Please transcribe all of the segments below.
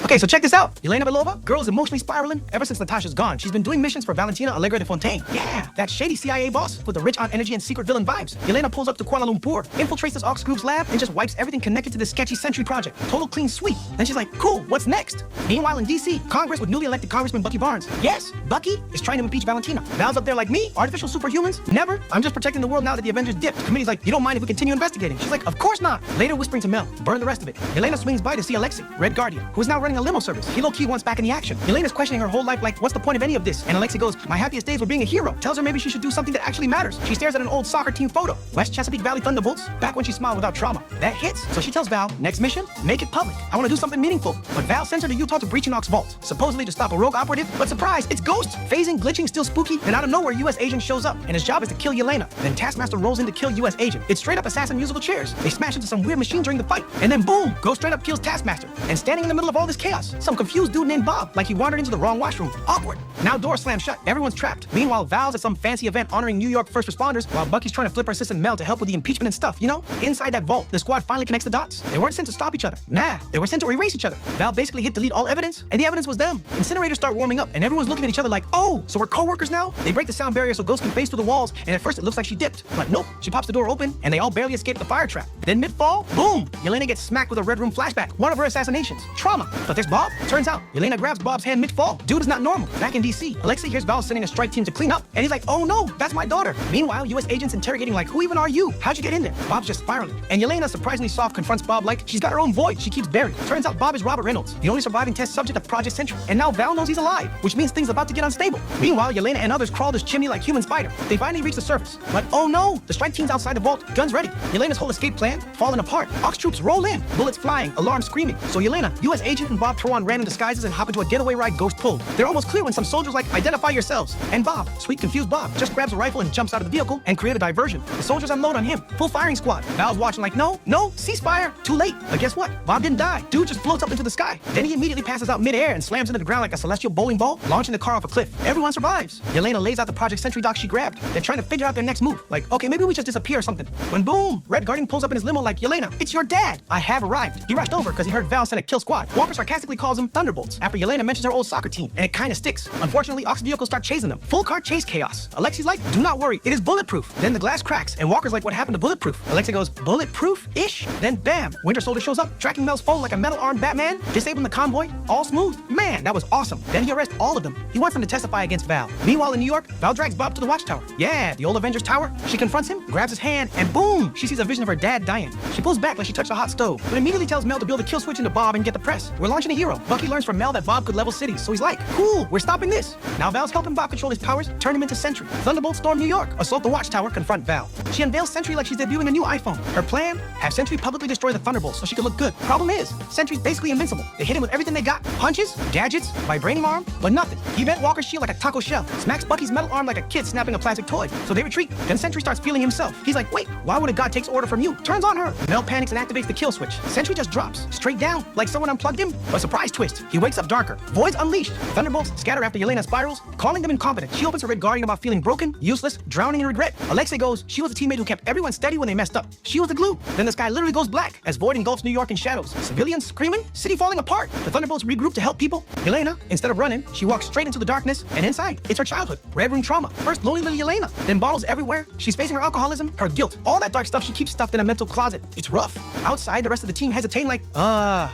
Okay, so check this out. Yelena Belova, girl is emotionally spiraling ever since Natasha's gone. She's been doing missions for Valentina Allegra de Fontaine. Yeah, that shady CIA boss with the rich on energy and secret villain vibes. Yelena pulls up to Kuala Lumpur, infiltrates this Ox Group's lab, and just wipes everything connected to this sketchy Sentry project. Total clean sweep. Then she's like, cool, what's next? Meanwhile in DC, Congress with newly elected Congressman Bucky Barnes. Yes, Bucky is trying to impeach Valentina. Val's up there like, me? Artificial superhumans? Never. I'm just protecting the world now that the Avengers dipped. The committee's like, you don't mind if we continue investigating? She's like, of course not. Later whispering to Mel, burn the rest of it. Yelena swings by to see Alexei, Red Guardian, who is now running a limo service. He low-key wants back in the action. Yelena's questioning her whole life like, what's the point of any of this? And Alexei goes, my happiest days were being a hero. Tells her maybe she should do something that actually matters. She stares at an old soccer team photo. West Chesapeake Valley Thunderbolts, back when she smiled without trauma. That hits. So she tells Val, next mission, make it public. I want to do something meaningful. But Val sends her to Utah to breach an Ox vault, supposedly to stop a rogue operative, but surprise, it's Ghost. Phasing, glitching, still spooky. Then out of nowhere, US agent shows up, and his job is to kill Yelena. Then Taskmaster rolls in to kill US agent. It's straight up assassin musical chairs. They smash into some weird machine during the fight, and then boom, Ghost straight up kills Taskmaster. And standing in the middle of all this chaos, some confused dude named Bob, like he wandered into the wrong washroom. Awkward. Now doors slam shut, everyone's trapped. Meanwhile, Val's at some fancy event honoring New York first responders, while Bucky's trying to flip her assistant Mel to help with the impeachment and stuff, you know? Inside that vault, the squad finally connects the dots. They weren't sent to stop each other. Nah, they were sent to erase each other. Val basically hit delete all evidence, and the evidence was them. Incinerators start warming up, and everyone's looking at each other like, oh, so we're co-workers now? They break the sound barrier so Ghost can phase through the walls, and at first it looks like she dipped. But nope, she pops the door open, and they all barely escape the fire trap. Then mid-fall, boom, Yelena gets smacked with a Red Room flashback, one of her assassinations. Trauma. But there's Bob. Turns out, Yelena grabs Bob's hand mid-fall. Dude is not normal. Back in DC, Alexei hears Val sending a strike team to clean up, and he's like, oh no, that's my daughter. Meanwhile, US agents interrogating like, who even are you? How'd you get in there? Bob's just spiraling. And Yelena, surprisingly soft, confronts Bob like, she's got her own void she keeps buried. Turns out Bob is Robert Reynolds, the only surviving test subject of Project Sentry. And now Val knows he's alive, which means things are about to get unstable. Meanwhile, Yelena and others crawl this chimney like human spider. They finally reach the surface. But oh no, the strike team's outside the vault, guns ready. Yelena's whole escape plan, falling apart. Ox troops roll in, bullets flying, alarms screaming. So Yelena, US agent, and Bob throw on random disguises and hop into a getaway ride Ghost pulled. They're almost clear when some soldiers like, identify yourselves. And Bob, sweet confused Bob, just grabs a rifle and jumps out of the vehicle and create a diversion. The soldiers unload on him. Full firing squad. Val's watching like, no, ceasefire. Too late. But guess what? Bob didn't die. Dude just floats up into the sky. Then he immediately passes out midair and slams into the ground like a celestial bowling ball, launching the car off a cliff. Everyone survives. Yelena lays out the Project Sentry doc she grabbed. They're trying to figure out their next move. Like, okay, maybe we just disappear or something. When boom, Red Guardian pulls up in his limo like, Yelena, it's your dad. I have arrived. He rushed over because he heard Val send a kill squad. Walker sarcastically calls them Thunderbolts after Yelena mentions her old soccer team, and it kinda sticks. Unfortunately, Ox vehicles start chasing them. Full car chase chaos. Alexei's like, do not worry, it is bulletproof. Then the glass cracks, and Walker's like, what happened to bulletproof? Alexei goes, bulletproof-ish? Then bam, Winter Soldier shows up, tracking Mel's phone like a metal-armed Batman, disabling the convoy, all smooth. Man, that was awesome. Then he arrests all of them. He wants them to testify against Val. Meanwhile in New York, Val drags Bob to the Watchtower. Yeah, the old Avengers tower. She confronts him, grabs his hand, and boom, she sees a vision of her dad dying. She pulls back like she touched a hot stove, but immediately tells Mel to build a kill switch into Bob and get the press. We're launching a hero. Bucky learns from Mel that Bob could level cities, so he's like, cool, we're stopping this. Now Val's helping Bob control his powers, turn him into Sentry. Thunderbolts storm New York, assault the Watchtower, confront Val. She unveils Sentry like she's debuting a new iPhone. Her plan? Have Sentry publicly destroy the Thunderbolts so she could look good. Problem is, Sentry's basically invincible. They hit him with everything they got. Punches, gadgets, vibranium arm, but nothing. He bent Walker's shield like a taco shell, smacks Bucky's metal arm like a kid snapping a plastic toy. So they retreat. Then Sentry starts feeling himself. He's like, wait, why would a god takes order from you? Turns on her. Mel panics and activates the kill switch. Sentry just drops, straight down, like someone unplugged him. But surprise twist, he wakes up darker. Voids unleashed. Thunderbolts scatter after Yelena spirals, calling them incompetent. She opens her Red Guardian about feeling broken, useless, drowning in regret. Alexei goes, she was a teammate who kept everyone steady when they messed up. She was the glue. Then the sky literally goes black as Void engulfs New York in shadows. Civilians screaming, city falling apart. The Thunderbolts regroup to help people. Yelena, instead of running, she walks straight into the darkness, and inside, it's her childhood. Red Room trauma. First lonely little Yelena, then bottles everywhere. She's facing her alcoholism, her guilt, all that dark stuff she keeps stuffed in a mental closet. It's rough. Outside, the rest of the team hesitating like,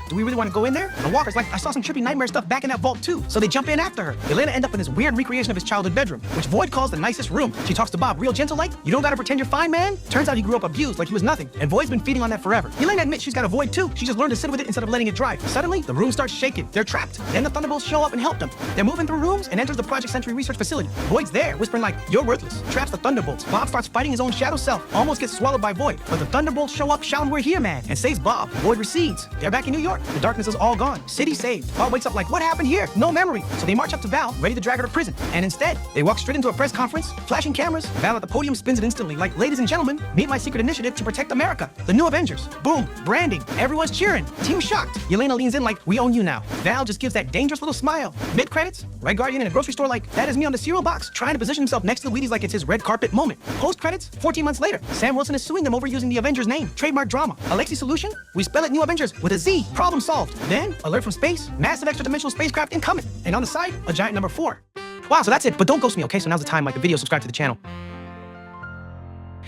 do we really want to go in there? And Walker's like, I saw some trippy nightmare stuff back in that vault too. So they jump in after her. Yelena ends up in this weird recreation of his childhood bedroom, which Void calls the nicest room. She talks to Bob real gentle like, you don't gotta pretend you're fine, man. Turns out he grew up abused like he was nothing, and Void's been feeding on that forever. Yelena admits she's got a void too. She just learned to sit with it instead of letting it drive. Suddenly, the room starts shaking. They're trapped. Then the Thunderbolts show up and help them. They're moving through rooms and enters the Project Sentry research facility. Void's there, whispering like, you're worthless. Traps the Thunderbolts. Bob starts fighting his own shadow self, almost gets swallowed by Void. But the Thunderbolts show up shouting, we're here, man, and saves Bob. Void recedes. They're back in New York. The darkness is all gone. City saved. Bob wakes up like, what happened here? No memory. So they march up to Val, ready to drag her to prison. And instead, they walk straight into a press conference, flashing cameras. Val at the podium spins it instantly like, ladies and gentlemen, meet my secret initiative to protect America. The new Avengers. Boom. Branding. Everyone's cheering. Team shocked. Yelena leans in like, we own you now. Val just gives that dangerous little smile. Mid-credits, Red Guardian in a grocery store like, that is me on the cereal box, trying to position himself next to the Wheaties like it's his red carpet moment. Post-credits, 14 months later, Sam Wilson is suing them over using the Avengers name. Trademark drama. Alexei's solution? We spell it New Avengers with a Z. Problem solved. Then, alert from space, massive extra-dimensional spacecraft incoming. And on the side, a giant number 4. Wow, so that's it, but don't ghost me, okay? So now's the time, like the video, subscribe to the channel.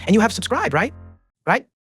And you have subscribed, right? Right?